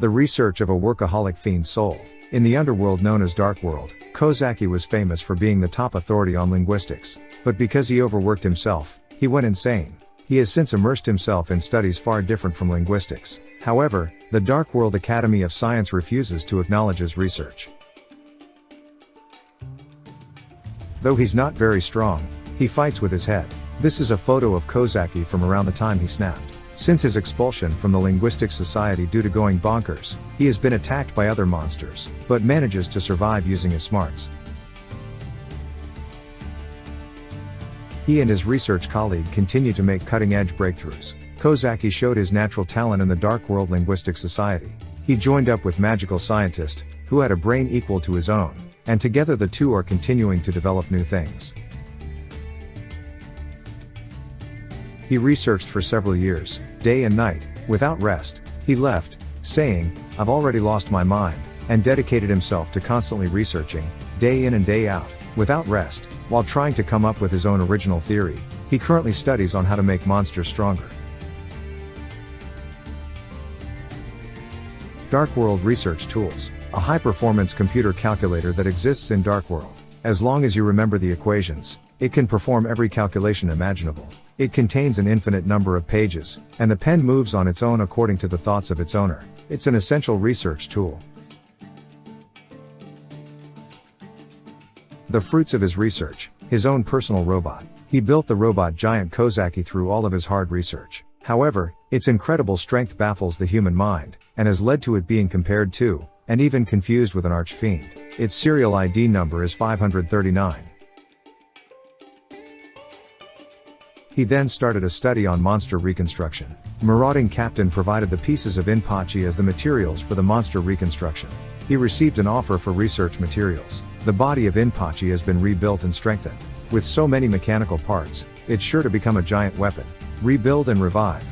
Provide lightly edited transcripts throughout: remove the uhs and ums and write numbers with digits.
The research of a workaholic fiend soul. In the underworld known as Darkworld, Kozaky was famous for being the top authority on linguistics. But because he overworked himself, he went insane. He has since immersed himself in studies far different from linguistics. However, the Darkworld Academy of Science refuses to acknowledge his research. Though he's not very strong, he fights with his head. This is a photo of Kozaky from around the time he snapped. Since his expulsion from the Linguistic Society due to going bonkers, he has been attacked by other monsters, but manages to survive using his smarts. He and his research colleague continue to make cutting-edge breakthroughs. Kozaky showed his natural talent in the Darkworld Linguistic Society. He joined up with magical scientist, who had a brain equal to his own, and together the two are continuing to develop new things. He researched for several years, day and night, without rest. He left, saying, "I've already lost my mind," and dedicated himself to constantly researching, day in and day out, without rest, while trying to come up with his own original theory. He currently studies on how to make monsters stronger. Darkworld Research Tools. A high-performance computer calculator that exists in Darkworld. As long as you remember the equations, it can perform every calculation imaginable. It contains an infinite number of pages, and the pen moves on its own according to the thoughts of its owner. It's an essential research tool. The fruits of his research. His own personal robot. He built the robot giant Kozaky through all of his hard research. However, its incredible strength baffles the human mind, and has led to it being compared to, and even confused with an arch-fiend. Its serial ID number is 539. He then started a study on monster reconstruction. Marauding Captain provided the pieces of Inpachi as the materials for the monster reconstruction. He received an offer for research materials. The body of Inpachi has been rebuilt and strengthened. With so many mechanical parts, it's sure to become a giant weapon. Rebuild and revive.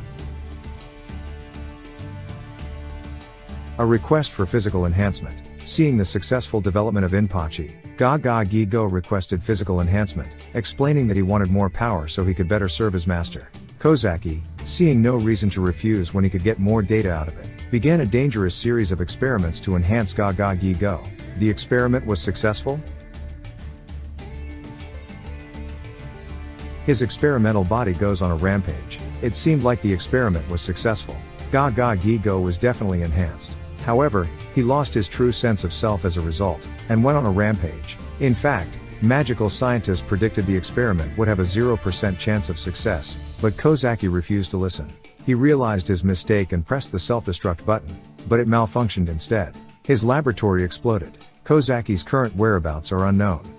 A request for physical enhancement. Seeing the successful development of Inpachi, Gagagigo requested physical enhancement, explaining that he wanted more power so he could better serve his master. Kozaky, seeing no reason to refuse when he could get more data out of it, began a dangerous series of experiments to enhance Gagagigo. The experiment was successful? His experimental body goes on a rampage. It seemed like the experiment was successful. Gagagigo was definitely enhanced. However, he lost his true sense of self as a result, and went on a rampage. In fact, magical scientists predicted the experiment would have a 0% chance of success, but Kozaky refused to listen. He realized his mistake and pressed the self-destruct button, but it malfunctioned instead. His laboratory exploded. Kozaky's current whereabouts are unknown.